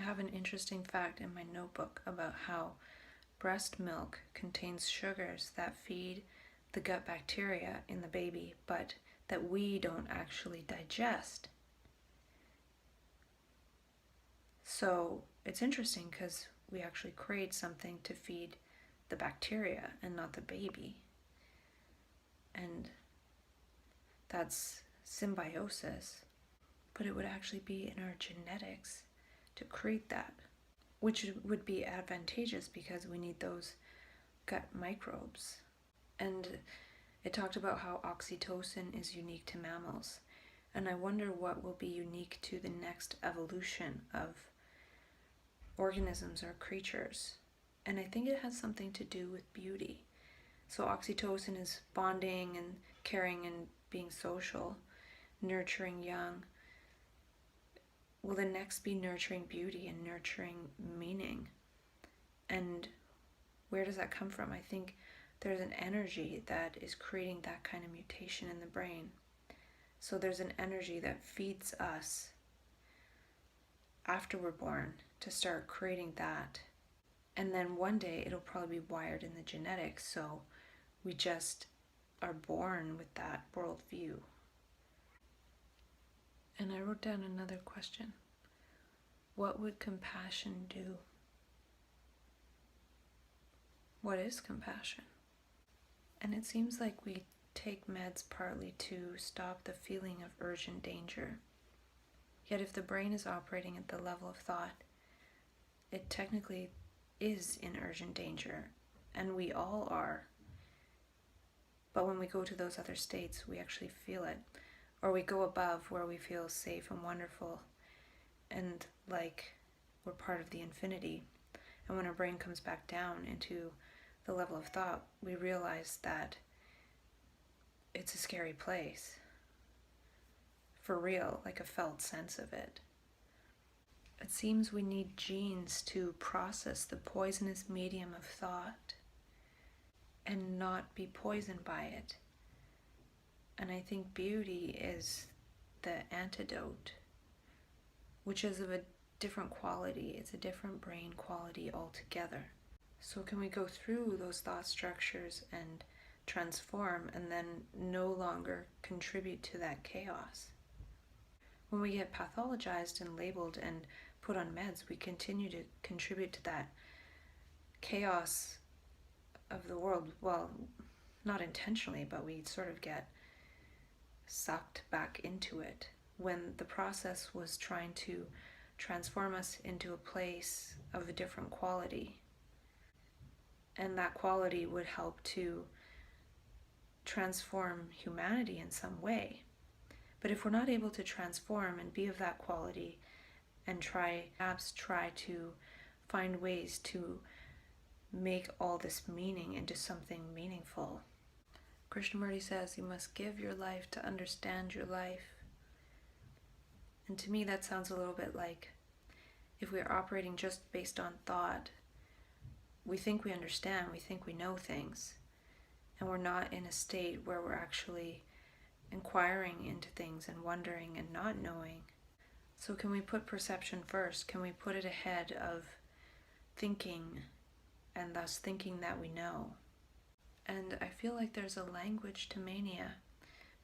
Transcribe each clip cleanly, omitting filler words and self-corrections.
I have an interesting fact in my notebook about how breast milk contains sugars that feed the gut bacteria in the baby, but that we don't actually digest. So it's interesting because we actually create something to feed the bacteria and not the baby. And that's symbiosis. But it would actually be in our genetics to create that, which would be advantageous because we need those gut microbes. And it talked about how oxytocin is unique to mammals. And I wonder what will be unique to the next evolution of organisms or creatures. And I think it has something to do with beauty. So oxytocin is bonding and caring and being social, nurturing young. Will the next be nurturing beauty and nurturing meaning? And where does that come from? I think there's an energy that is creating that kind of mutation in the brain. So there's an energy that feeds us after we're born to start creating that. And then one day it'll probably be wired in the genetics, so we just are born with that worldview. And I wrote down another question. What would compassion do? What is compassion? And it seems like we take meds partly to stop the feeling of urgent danger. Yet if the brain is operating at the level of thought, it technically is in urgent danger, and we all are. But when we go to those other states, we actually feel it. Or we go above where we feel safe and wonderful and like we're part of the infinity. And when our brain comes back down into the level of thought, we realize that it's a scary place. For real, like a felt sense of it. It seems we need genes to process the poisonous medium of thought and not be poisoned by it. And I think beauty is the antidote, which is of a different quality. It's a different brain quality altogether. So can we go through those thought structures and transform and then no longer contribute to that chaos? When we get pathologized and labeled and put on meds, we continue to contribute to that chaos of the world. Well, not intentionally, but we sort of get sucked back into it when the process was trying to transform us into a place of a different quality. And that quality would help to transform humanity in some way. But if we're not able to transform and be of that quality and try to find ways to make all this meaning into something meaningful. Krishnamurti says you must give your life to understand your life. And to me that sounds a little bit like if we're operating just based on thought, we think we understand, we think we know things, and we're not in a state where we're actually inquiring into things and wondering and not knowing. So can we put perception first? Can we put it ahead of thinking and thus thinking that we know? And I feel like there's a language to mania.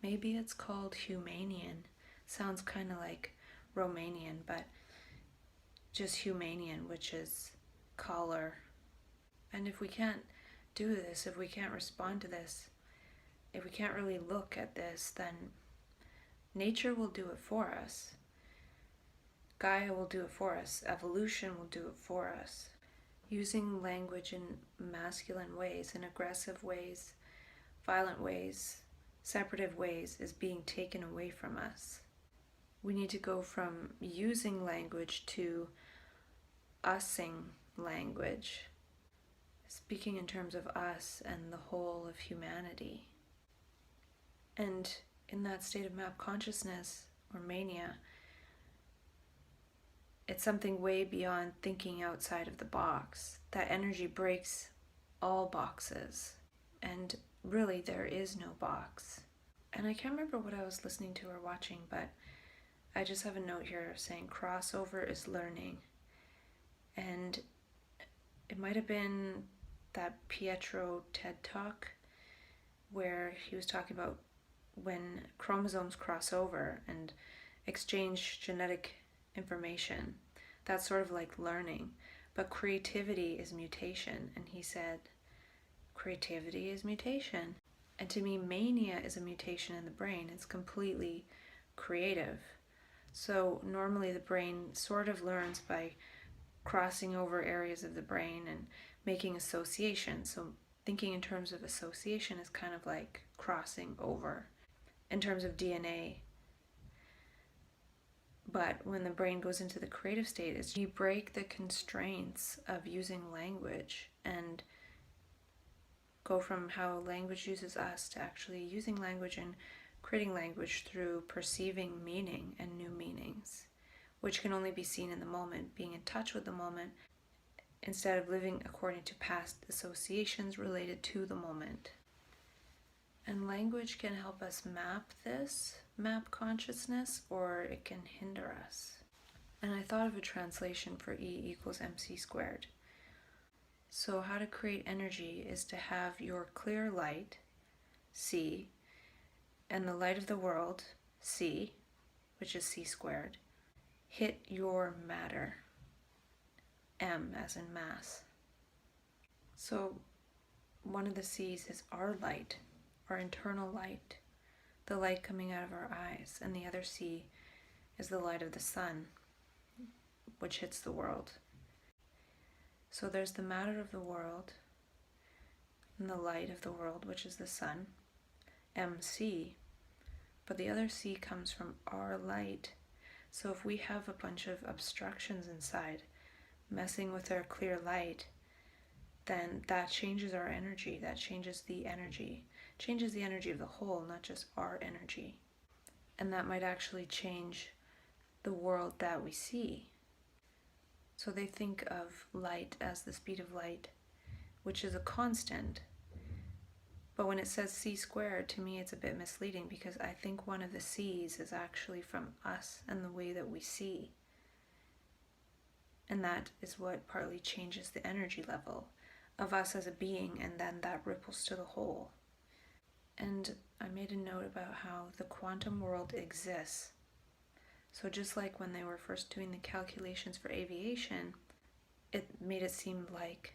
Maybe it's called Humanian. Sounds kind of like Romanian, but just Humanian, which is color. And if we can't do this, if we can't respond to this, if we can't really look at this, then nature will do it for us. Gaia will do it for us. Evolution will do it for us. Using language in masculine ways, in aggressive ways, violent ways, separative ways is being taken away from us. We need to go from using language to using language, speaking in terms of us and the whole of humanity. And in that state of map consciousness or mania, it's something way beyond thinking outside of the box. That energy breaks all boxes. And really, there is no box. And I can't remember what I was listening to or watching, but I just have a note here saying crossover is learning. And it might have been that Pietro TED Talk where he was talking about when chromosomes cross over and exchange genetic information. That's sort of like learning. But creativity is mutation. And he said, creativity is mutation. And to me, mania is a mutation in the brain. It's completely creative. So normally the brain sort of learns by crossing over areas of the brain and making associations. So thinking in terms of association is kind of like crossing over in terms of DNA. But when the brain goes into the creative state, it's you break the constraints of using language and go from how language uses us to actually using language and creating language through perceiving meaning and new meanings, which can only be seen in the moment, being in touch with the moment, instead of living according to past associations related to the moment. And language can help us map consciousness, or it can hinder us. And I thought of a translation for E equals mc squared. So how to create energy is to have your clear light, C, and the light of the world, C, which is C squared, hit your matter, M as in mass. So one of the C's is our light, our internal light, the light coming out of our eyes, and the other C is the light of the sun, which hits the world. So there's the matter of the world and the light of the world, which is the sun, MC, but the other C comes from our light. So if we have a bunch of obstructions inside, messing with our clear light, then that changes our energy, that changes the energy of the whole, not just our energy. And that might actually change the world that we see. So they think of light as the speed of light, which is a constant. But when it says C squared, to me it's a bit misleading because I think one of the C's is actually from us and the way that we see. And that is what partly changes the energy level of us as a being, and then that ripples to the whole. And I made a note about how the quantum world exists. So just like when they were first doing the calculations for aviation, it made it seem like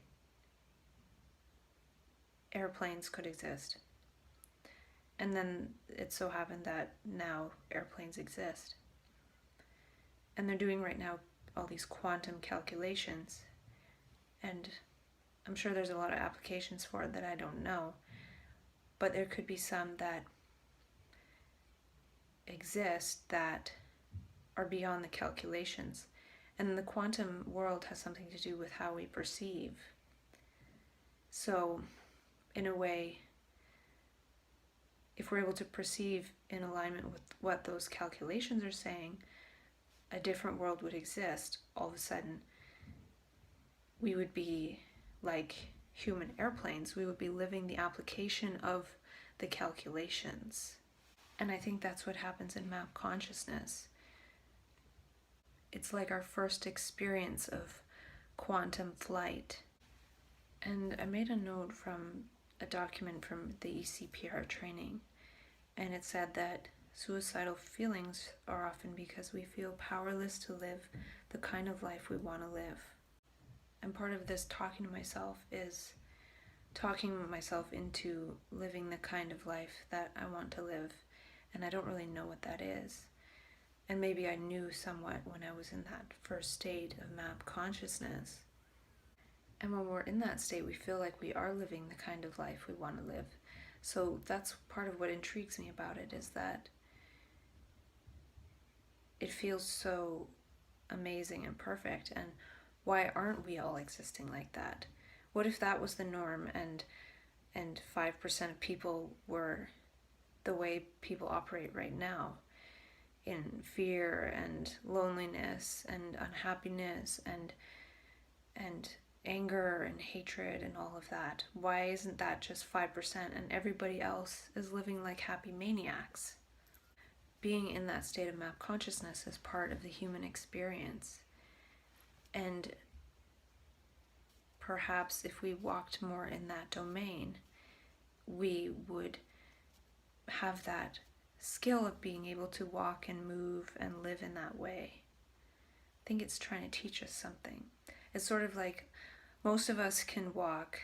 airplanes could exist. And then it so happened that now airplanes exist. And they're doing right now all these quantum calculations. And I'm sure there's a lot of applications for it that I don't know. But there could be some that exist that are beyond the calculations. And the quantum world has something to do with how we perceive. So, in a way, if we're able to perceive in alignment with what those calculations are saying, a different world would exist. All of a sudden, we would be like human airplanes. We would be living the application of the calculations. And I think that's what happens in map consciousness. It's like our first experience of quantum flight. And I made a note from a document from the ECPR training, and it said that suicidal feelings are often because we feel powerless to live the kind of life we want to live. And part of this talking to myself is talking myself into living the kind of life that I want to live, and I don't really know what that is. And maybe I knew somewhat when I was in that first state of map consciousness. And when we're in that state, we feel like we are living the kind of life we want to live. So that's part of what intrigues me about it, is that it feels so amazing and perfect. And why aren't we all existing like that? What if that was the norm and 5% of people were the way people operate right now, in fear and loneliness and unhappiness and anger and hatred and all of that? Why isn't that just 5% and everybody else is living like happy maniacs? Being in that state of map consciousness is part of the human experience. And perhaps if we walked more in that domain, we would have that skill of being able to walk and move and live in that way. I think it's trying to teach us something. It's sort of like most of us can walk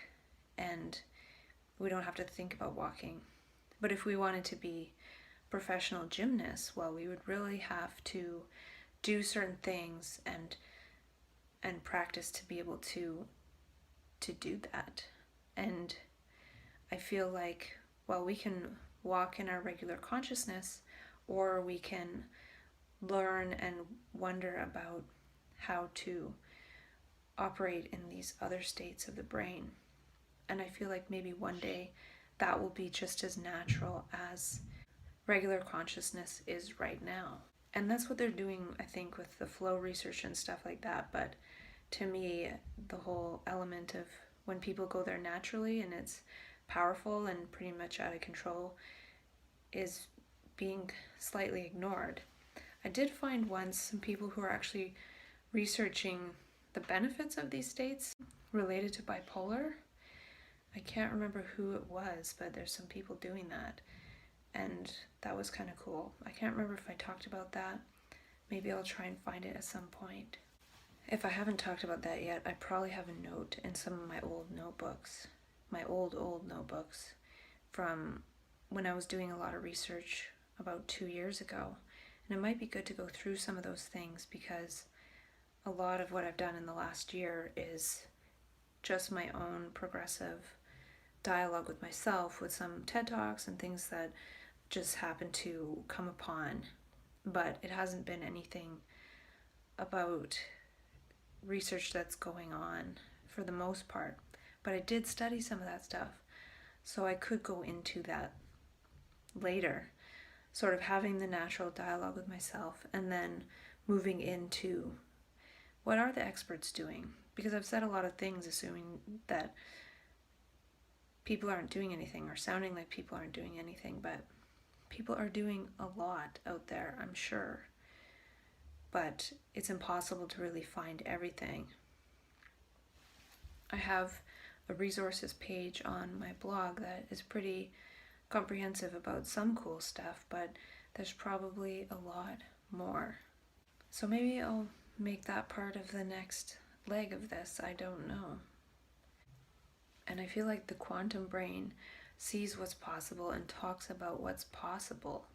and we don't have to think about walking. But if we wanted to be professional gymnasts, well, we would really have to do certain things and practice to be able to do that. And I feel like, well, we can walk in our regular consciousness, or we can learn and wonder about how to operate in these other states of the brain. And I feel like maybe one day that will be just as natural as regular consciousness is right now. And that's what they're doing, I think, with the flow research and stuff like that. But to me, the whole element of when people go there naturally and it's powerful and pretty much out of control is being slightly ignored. I did find once some people who are actually researching the benefits of these states related to bipolar. I can't remember who it was, but there's some people doing that, and that was kind of cool. I can't remember if I talked about that. Maybe I'll try and find it at some point. If I haven't talked about that yet, I probably have a note in some of my old notebooks, my old notebooks from when I was doing a lot of research about 2 years ago. And it might be good to go through some of those things, because a lot of what I've done in the last year is just my own progressive dialogue with myself, with some TED Talks and things that just happen to come upon. But it hasn't been anything about research that's going on for the most part. But I did study some of that stuff, so I could go into that later, sort of having the natural dialogue with myself and then moving into what are the experts doing? Because I've said a lot of things assuming that people aren't doing anything, or sounding like people aren't doing anything, but people are doing a lot out there, I'm sure. But it's impossible to really find everything. I have a resources page on my blog that is pretty comprehensive about some cool stuff, but there's probably a lot more. So maybe I'll make that part of the next leg of this, I don't know. And I feel like the quantum brain sees what's possible and talks about what's possible.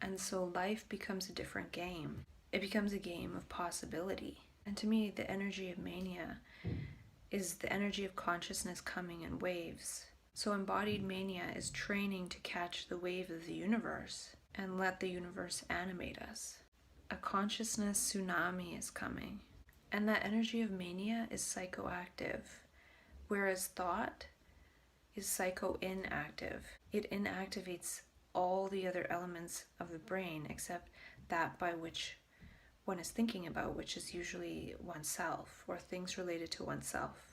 And so life becomes a different game. It becomes a game of possibility. And to me, the energy of mania is the energy of consciousness coming in waves. So embodied mania is training to catch the wave of the universe and let the universe animate us. A consciousness tsunami is coming. And that energy of mania is psychoactive, whereas thought is psycho-inactive. It inactivates all the other elements of the brain except that by which one is thinking about, which is usually oneself or things related to oneself.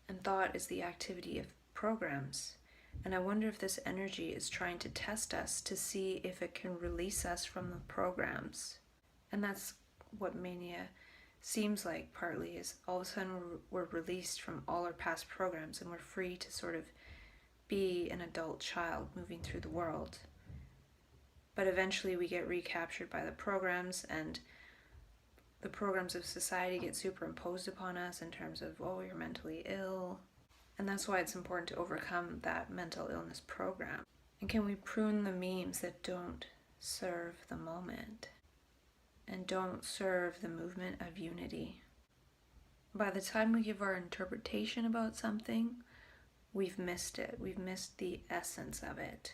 And thought is the activity of programs. And I wonder if this energy is trying to test us to see if it can release us from the programs. And that's what mania seems like partly, is all of a sudden we're released from all our past programs and we're free to sort of be an adult child moving through the world. But eventually we get recaptured by the programs, and the programs of society get superimposed upon us in terms of, oh, you're mentally ill. And that's why it's important to overcome that mental illness program. And can we prune the memes that don't serve the moment and don't serve the movement of unity? By the time we give our interpretation about something, we've missed it. We've missed the essence of it.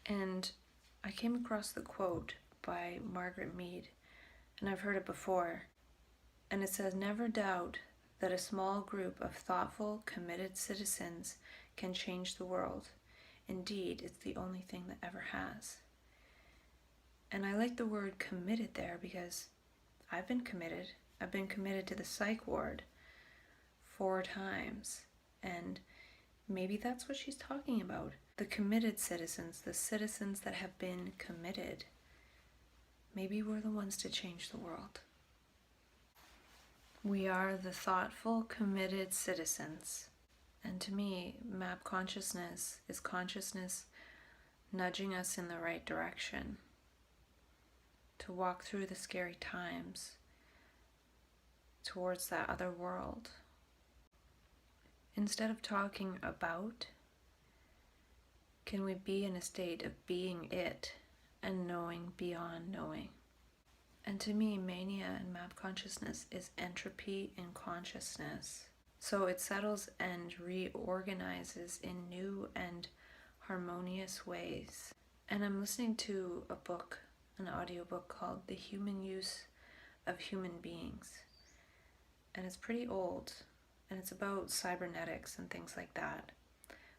And I came across the quote by Margaret Mead, and I've heard it before. And it says, "Never doubt that a small group of thoughtful, committed citizens can change the world. Indeed, it's the only thing that ever has." And I like the word committed there, because I've been committed. I've been committed to the psych ward 4 times. And maybe that's what she's talking about. The committed citizens, the citizens that have been committed. Maybe we're the ones to change the world. We are the thoughtful, committed citizens. And to me, map consciousness is consciousness nudging us in the right direction to walk through the scary times towards that other world. Instead of talking about, can we be in a state of being it and knowing beyond knowing? And to me, mania and map consciousness is entropy in consciousness. So it settles and reorganizes in new and harmonious ways. And I'm listening to a book, an audiobook called The Human Use of Human Beings. And it's pretty old, and it's about cybernetics and things like that.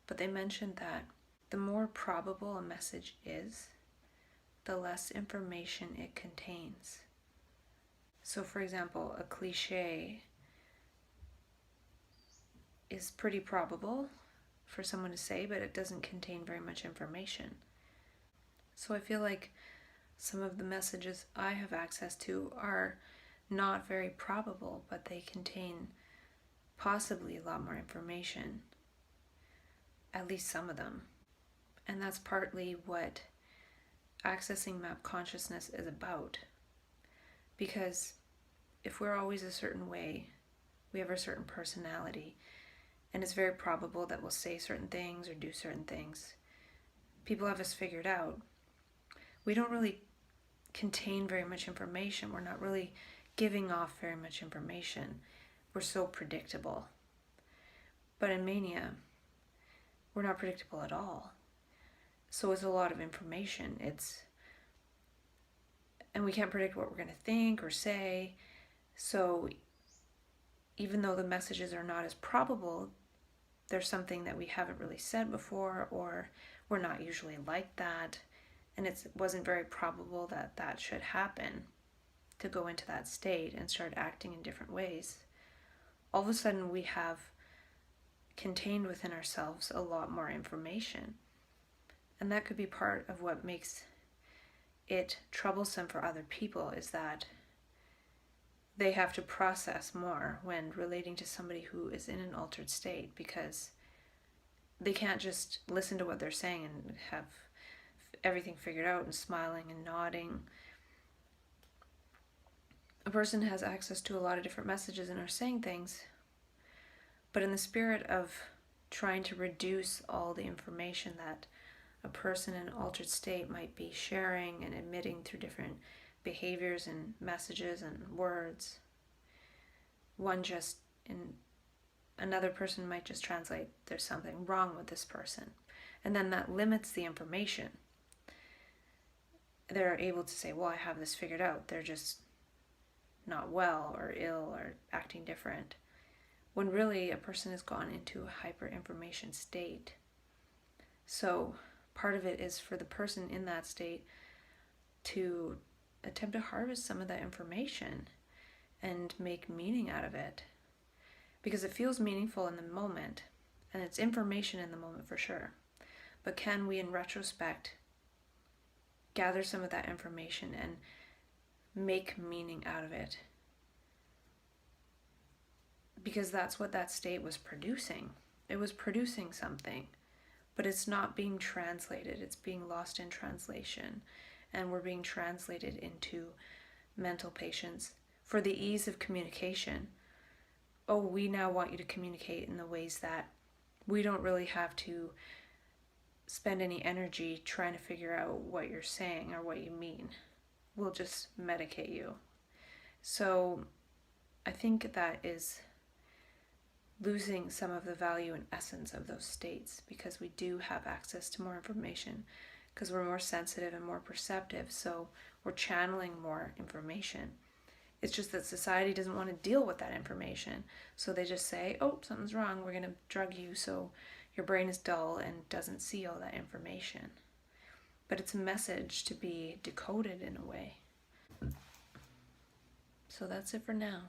But they mentioned that the more probable a message is, the less information it contains. So for example, a cliche is pretty probable for someone to say, but it doesn't contain very much information. So I feel like some of the messages I have access to are not very probable, but they contain possibly a lot more information, at least some of them. And that's partly what accessing map consciousness is about. Because if we're always a certain way, we have a certain personality, and it's very probable that we'll say certain things or do certain things. People have us figured out. We don't really contain very much information. We're not really giving off very much information. We're so predictable. But in mania, we're not predictable at all. So it's a lot of information. And we can't predict what we're going to think or say. So even though the messages are not as probable, there's something that we haven't really said before, or we're not usually like that, and it wasn't very probable that that should happen, to go into that state and start acting in different ways. All of a sudden we have contained within ourselves a lot more information. And that could be part of what makes it troublesome for other people, is that they have to process more when relating to somebody who is in an altered state, because they can't just listen to what they're saying and have everything figured out and smiling and nodding. A person has access to a lot of different messages and are saying things, but in the spirit of trying to reduce all the information that a person in an altered state might be sharing and emitting through different behaviors and messages and words, another person might just translate, there's something wrong with this person, and then that limits the information. They're able to say, well, I have this figured out, they're just not well or ill or acting different, when really a person has gone into a hyper information state. So part of it is for the person in that state to attempt to harvest some of that information and make meaning out of it, because it feels meaningful in the moment, and it's information in the moment for sure. But can we, in retrospect, gather some of that information and make meaning out of it? Because that's what that state was producing. It was producing something, but it's not being translated. It's being lost in translation, and we're being translated into mental patients for the ease of communication. Oh, we now want you to communicate in the ways that we don't really have to spend any energy trying to figure out what you're saying or what you mean. We'll just medicate you. So I think that is losing some of the value and essence of those states, because we do have access to more information, because we're more sensitive and more perceptive, so we're channeling more information. It's just that society doesn't want to deal with that information, so they just say, oh, something's wrong, we're going to drug you so your brain is dull and doesn't see all that information. But it's a message to be decoded in a way. So that's it for now.